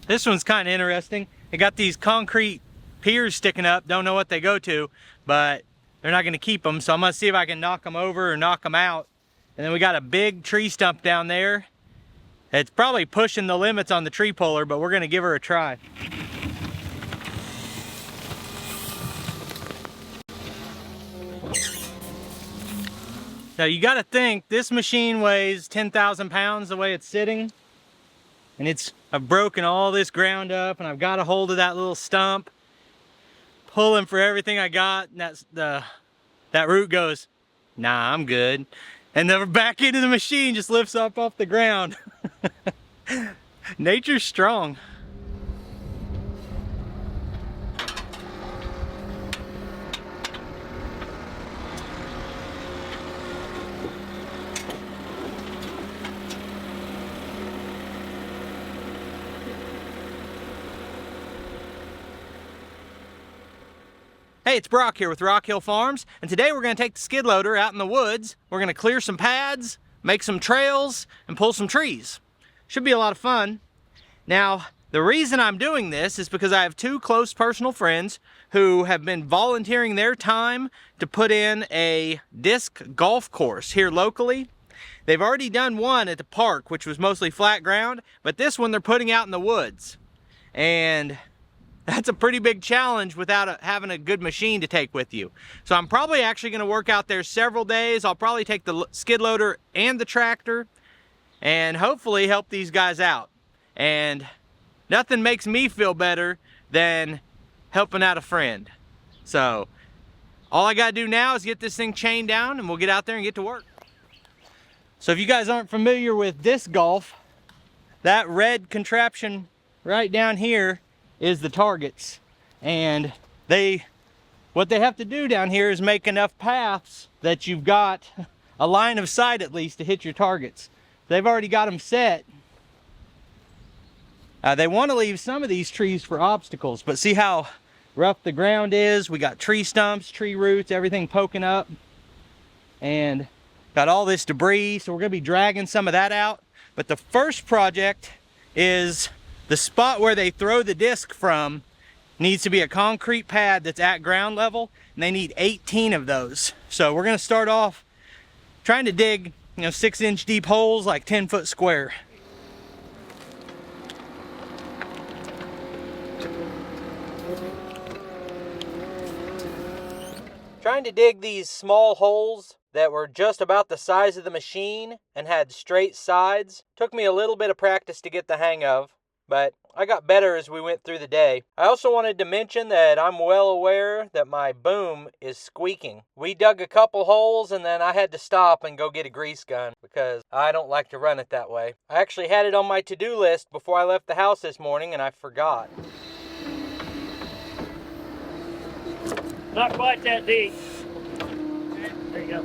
This one's kind of interesting. They got these concrete piers sticking up. Don't know what they go to, but they're not going to keep them. So I'm going to see if I can knock them over or knock them out. And then we got a big tree stump down there. It's probably pushing the limits on the tree puller, but we're going to give her a try. Now you got to think, this machine weighs 10,000 pounds the way it's sitting. And I've broken all this ground up, and I've got a hold of that little stump, pulling for everything I got, and that root goes, nah, I'm good. And then back into the machine, just lifts up off the ground. Nature's strong. Hey, it's Brock here with Rock Hill Farms, and today we're going to take the skid loader out in the woods. We're going to clear some pads, make some trails, and pull some trees. Should be a lot of fun. Now, the reason I'm doing this is because I have two close personal friends who have been volunteering their time to put in a disc golf course here locally. They've already done one at the park, which was mostly flat ground, but this one they're putting out in the woods. And that's a pretty big challenge without having a good machine to take with you. So I'm probably actually going to work out there several days. I'll probably take the skid loader and the tractor and hopefully help these guys out. And nothing makes me feel better than helping out a friend. So all I got to do now is get this thing chained down and we'll get out there and get to work. So if you guys aren't familiar with disc golf, that red contraption right down here is the targets, and what they have to do down here is make enough paths that you've got a line of sight at least to hit your targets. They've already got them set. They want to leave some of these trees for obstacles, but see how rough the ground is. We got tree stumps, tree roots, everything poking up, and got all this debris, so we're going to be dragging some of that out. But the first project is the spot where they throw the disc from needs to be a concrete pad that's at ground level, and they need 18 of those. So we're gonna start off trying to dig, 6-inch deep holes, like 10 foot square. Trying to dig these small holes that were just about the size of the machine and had straight sides took me a little bit of practice to get the hang of, but I got better as we went through the day. I also wanted to mention that I'm well aware that my boom is squeaking. We dug a couple holes and then I had to stop and go get a grease gun because I don't like to run it that way. I actually had it on my to-do list before I left the house this morning and I forgot. Not quite that deep. There you go.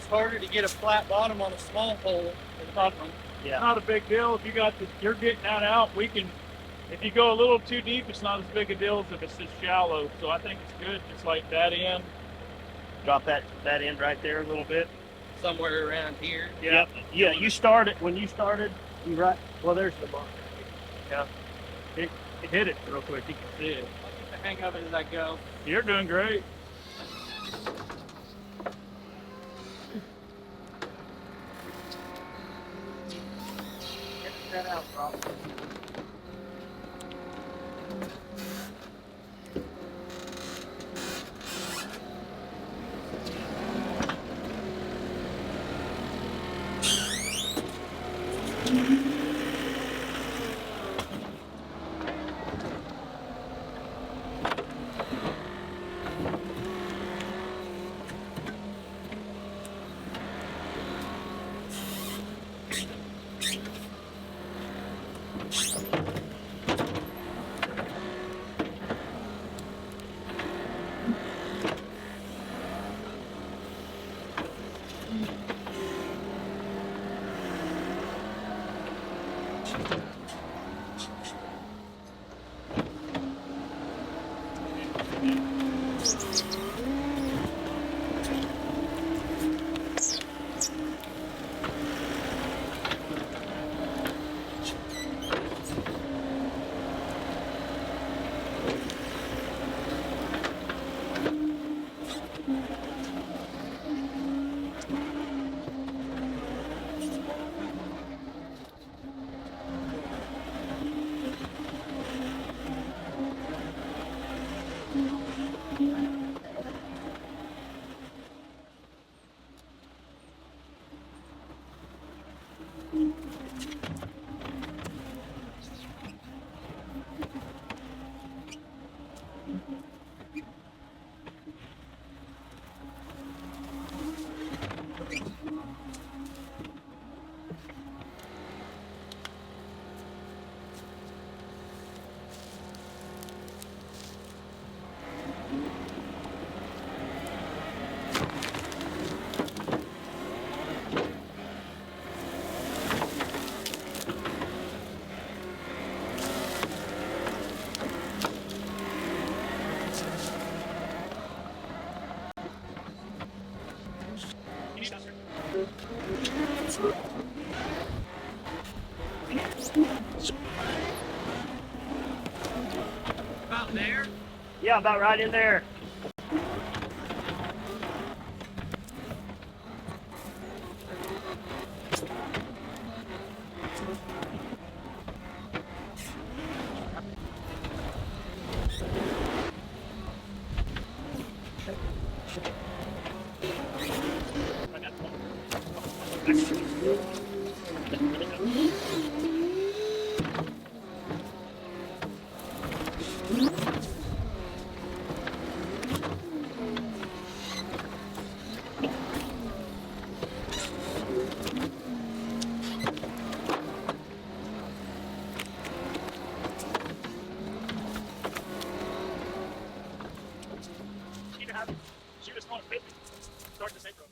Harder to get a flat bottom on a small hole. Not a big deal. If you're getting that out, we can. If you go a little too deep, it's not as big a deal as if it's just shallow. So I think it's good. Just like that end. Drop that end right there a little bit. Somewhere around here. Yeah. Yeah. You started when you started. You right. Well, there's the bottom. Yeah. It hit it real quick. You can see it. I'll get the hang of it as I go. You're doing great. That out, Rob. About there? Yeah, about right in there. Shoot us on 50. Start the same road.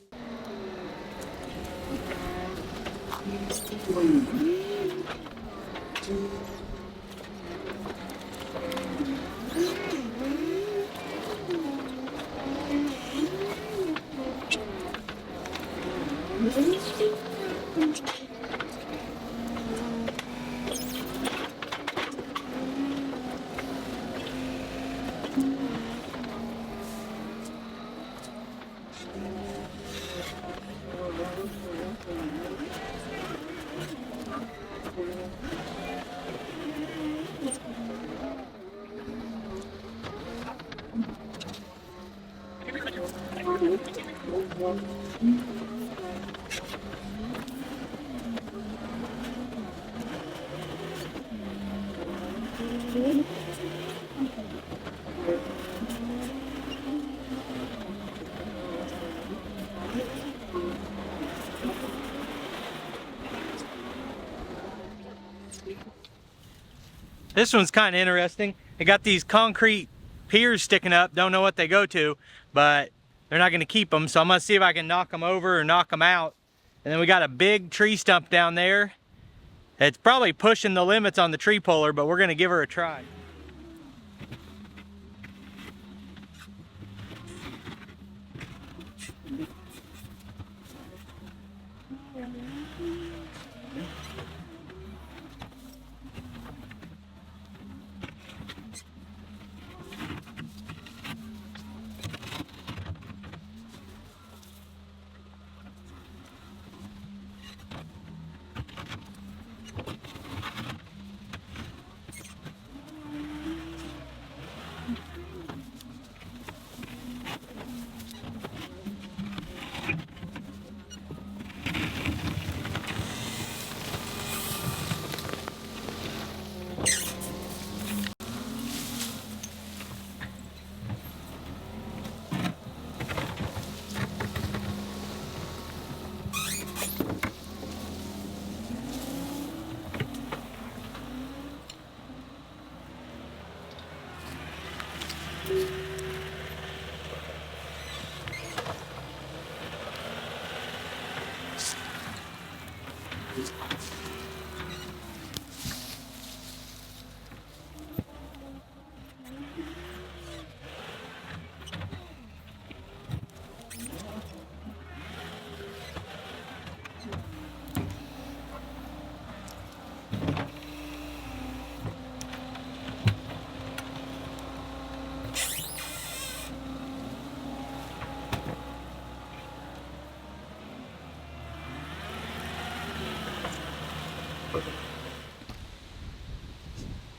This one's kind of interesting. They got these concrete piers sticking up. Don't know what they go to, but they're not going to keep them. So I'm going to see if I can knock them over or knock them out. And then we got a big tree stump down there. It's probably pushing the limits on the tree puller, but we're going to give her a try.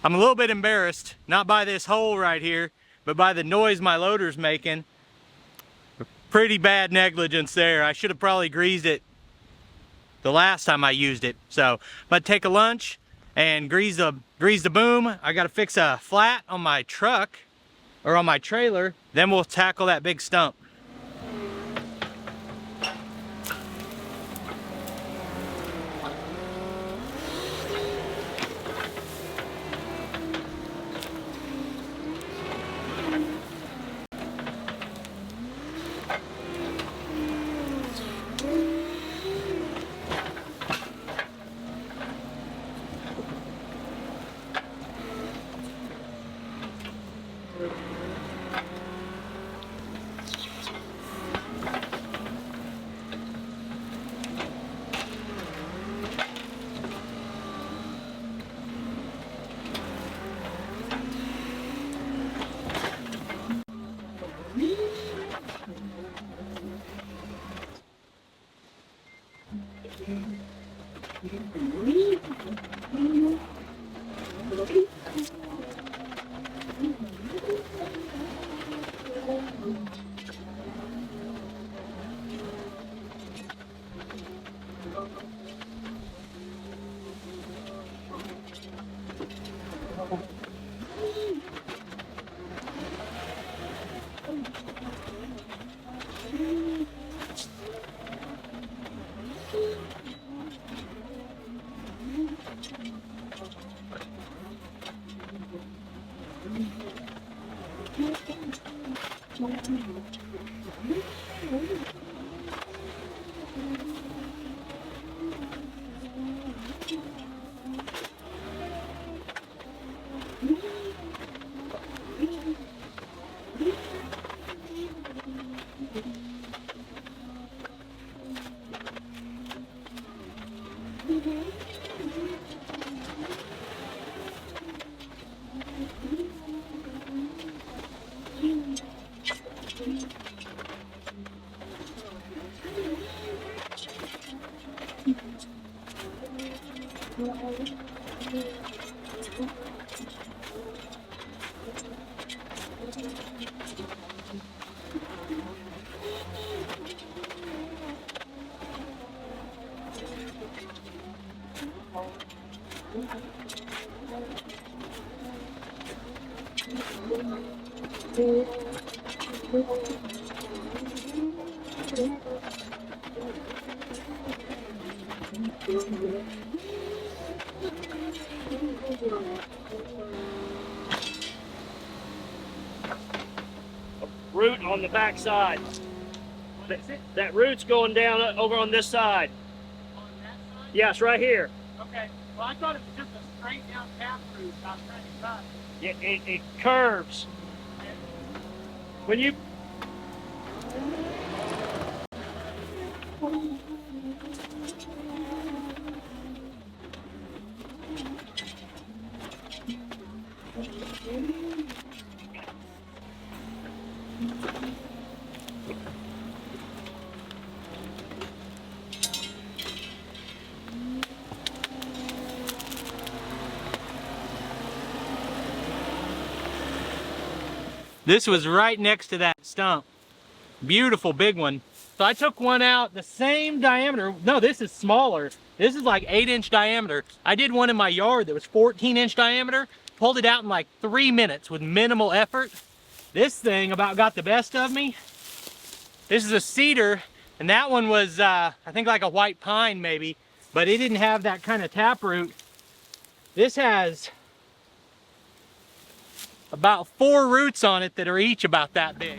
I'm a little bit embarrassed, not by this hole right here, but by the noise my loader's making. Pretty bad negligence there. I should have probably greased it the last time I used it. So I'm gonna take a lunch and grease the boom. I gotta fix a flat on my truck or on my trailer. Then we'll tackle that big stump. Root on the back side. That root's going down over on this side. On that side? Yes, right here. Okay. Well, I thought it was just a straight down tap root. I was trying to cut. It curves. When you This was right next to that stump. Beautiful big one. So I took one out the same diameter. No, this is smaller. This is like 8-inch diameter. I did one in my yard that was 14-inch diameter. Pulled it out in like 3 minutes with minimal effort. This thing about got the best of me. This is a cedar, and that one was, I think like a white pine maybe, but it didn't have that kind of taproot. This has about 4 roots on it that are each about that big.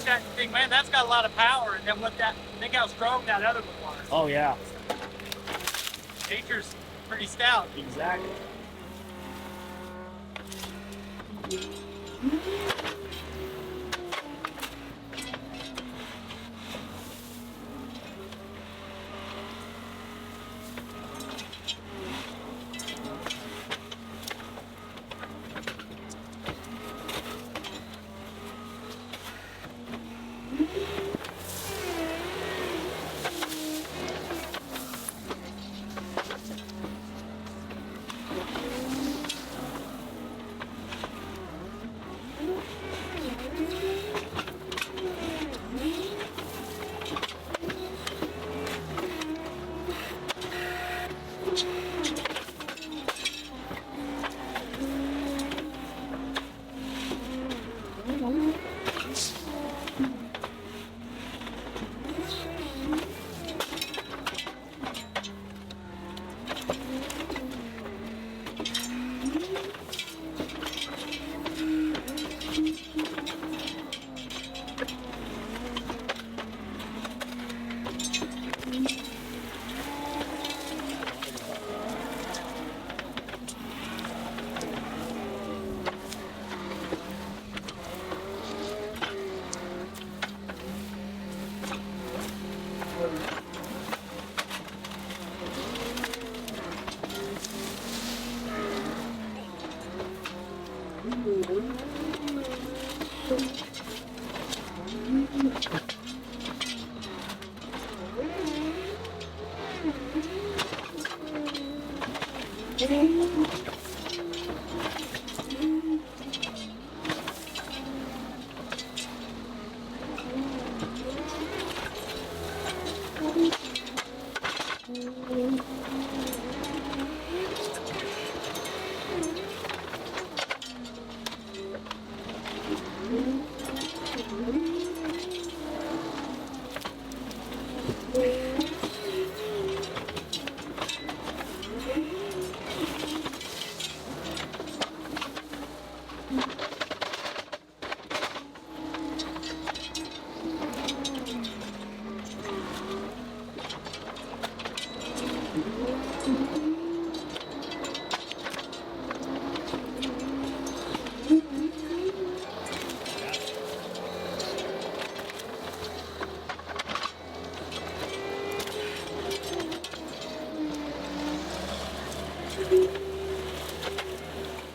looked at and think, man, that's got a lot of power. And then think how strong that other one was. Oh yeah. Nature's pretty stout. Exactly.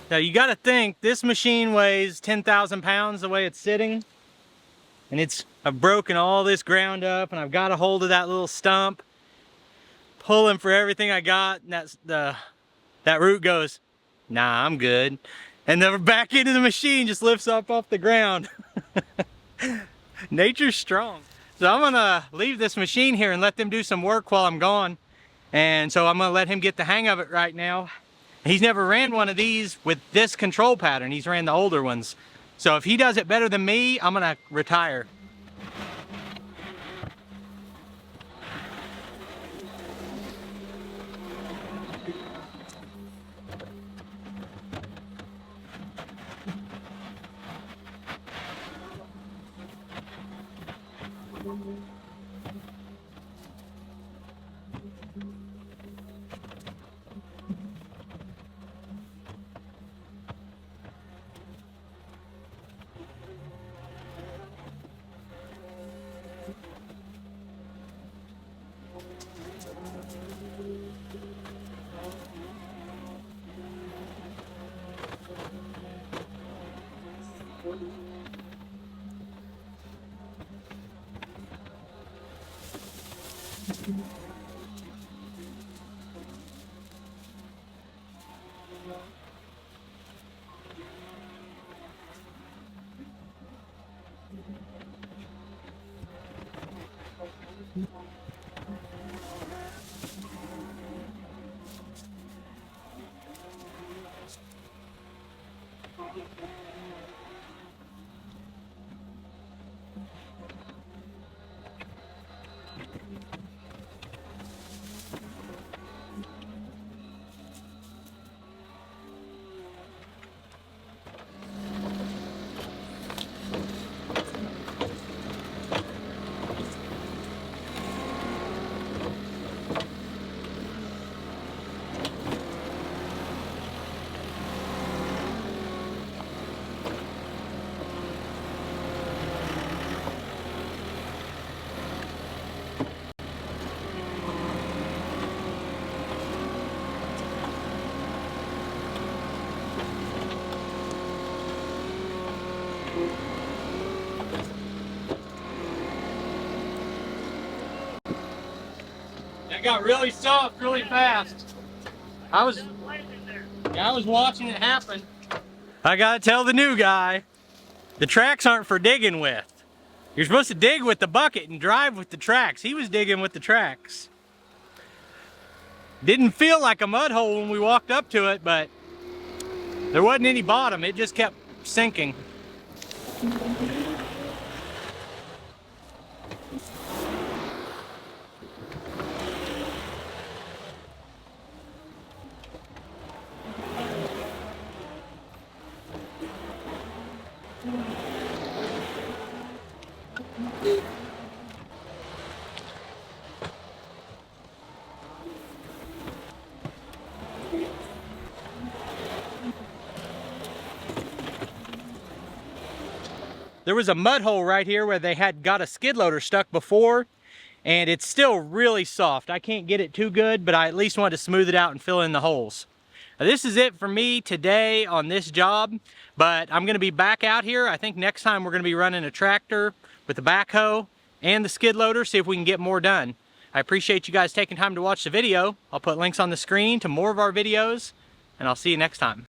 Now you got to think this machine weighs 10,000 pounds the way it's sitting, and I've broken all this ground up, and I've got a hold of that little stump, pulling for everything I got, and that root goes, nah, I'm good, and then back into the machine just lifts up off the ground. Nature's strong. So I'm gonna leave this machine here and let them do some work while I'm gone, and so I'm gonna let him get the hang of it right now. He's never ran one of these with this control pattern. He's ran the older ones. So if he does it better than me, I'm gonna retire. got really soft really fast. I was watching it happen. I gotta tell the new guy, the tracks aren't for digging with. You're supposed to dig with the bucket and drive with the tracks. He was digging with the tracks. Didn't feel like a mud hole when we walked up to it, but there wasn't any bottom. It just kept sinking. There was a mud hole right here where they had got a skid loader stuck before, and it's still really soft. I can't get it too good, but I at least wanted to smooth it out and fill in the holes. Now, this is it for me today on this job, but I'm gonna be back out here. I think next time we're gonna be running a tractor with the backhoe and the skid loader, see if we can get more done. I appreciate you guys taking time to watch the video. I'll put links on the screen to more of our videos, and I'll see you next time.